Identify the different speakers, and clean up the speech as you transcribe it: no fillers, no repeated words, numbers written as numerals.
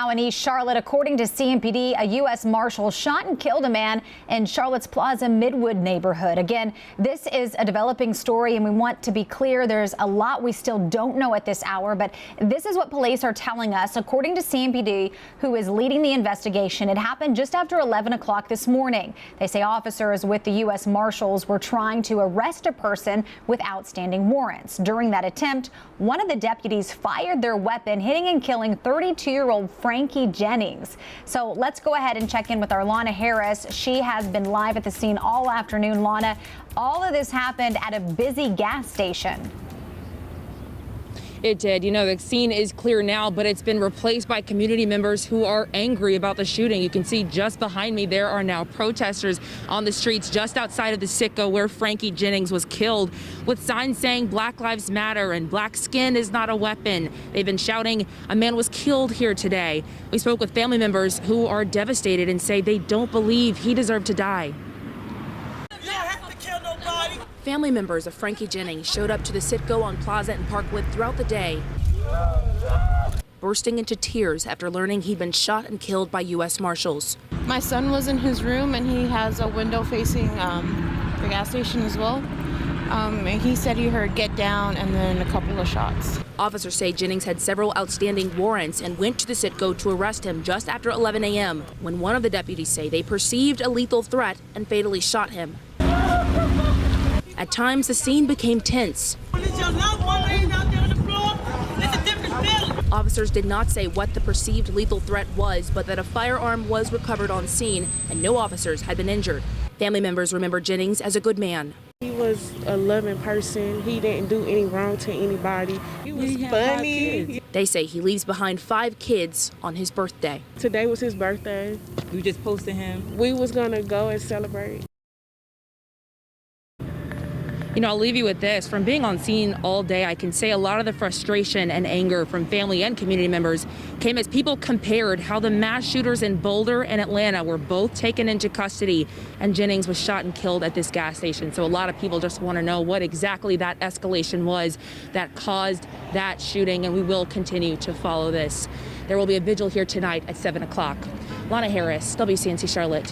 Speaker 1: Now in East Charlotte, according to CMPD, a U.S. Marshal shot and killed a man in Charlotte's Plaza Midwood neighborhood. Again, this is a developing story, and we want to be clear, there's a lot we still don't know at this hour, but this is what police are telling us. According to CMPD, who is leading the investigation, it happened just after 11 o'clock this morning. They say officers with the U.S. Marshals were trying to arrest a person with outstanding warrants. During that attempt, one of the deputies fired their weapon, hitting and killing 32-year-old Frankie Jennings. So let's go ahead and check in with our Lana Harris. She has been live at the scene all afternoon. Lana, all of this happened at a busy gas station.
Speaker 2: It did. You know, the scene is clear now, but it's been replaced by community members who are angry about the shooting. You can see just behind me, there are now protesters on the streets just outside of the Citgo where Frankie Jennings was killed, with signs saying Black Lives Matter and black skin is not a weapon. They've been shouting, a man was killed here today. We spoke with family members who are devastated and say they don't believe he deserved to die. Family members of Frankie Jennings showed up to the Citgo on Plaza and Parkwood throughout the day, bursting into tears after learning he'd been shot and killed by U.S. Marshals.
Speaker 3: My son was in his room, and he has a window facing the gas station as well. And he said he heard "get down" and then a couple of shots.
Speaker 2: Officers say Jennings had several outstanding warrants and went to the Citgo to arrest him just after 11 a.m. when one of the deputies say they perceived a lethal threat and fatally shot him. At times, the scene became tense. Officers did not say what the perceived lethal threat was, but that a firearm was recovered on scene and no officers had been injured. Family members remember Jennings as a good man.
Speaker 4: He was a loving person. He didn't do any wrong to anybody. He was funny.
Speaker 2: They say he leaves behind 5 kids on his birthday.
Speaker 4: Today was his birthday.
Speaker 5: You just posted him?
Speaker 4: We was gonna go and celebrate.
Speaker 2: You know, I'll leave you with this. From being on scene all day, I can say a lot of the frustration and anger from family and community members came as people compared how the mass shooters in Boulder and Atlanta were both taken into custody and Jennings was shot and killed at this gas station. So a lot of people just want to know what exactly that escalation was that caused that shooting, and we will continue to follow this. There will be a vigil here tonight at 7 o'clock. Lana Harris, WCNC Charlotte.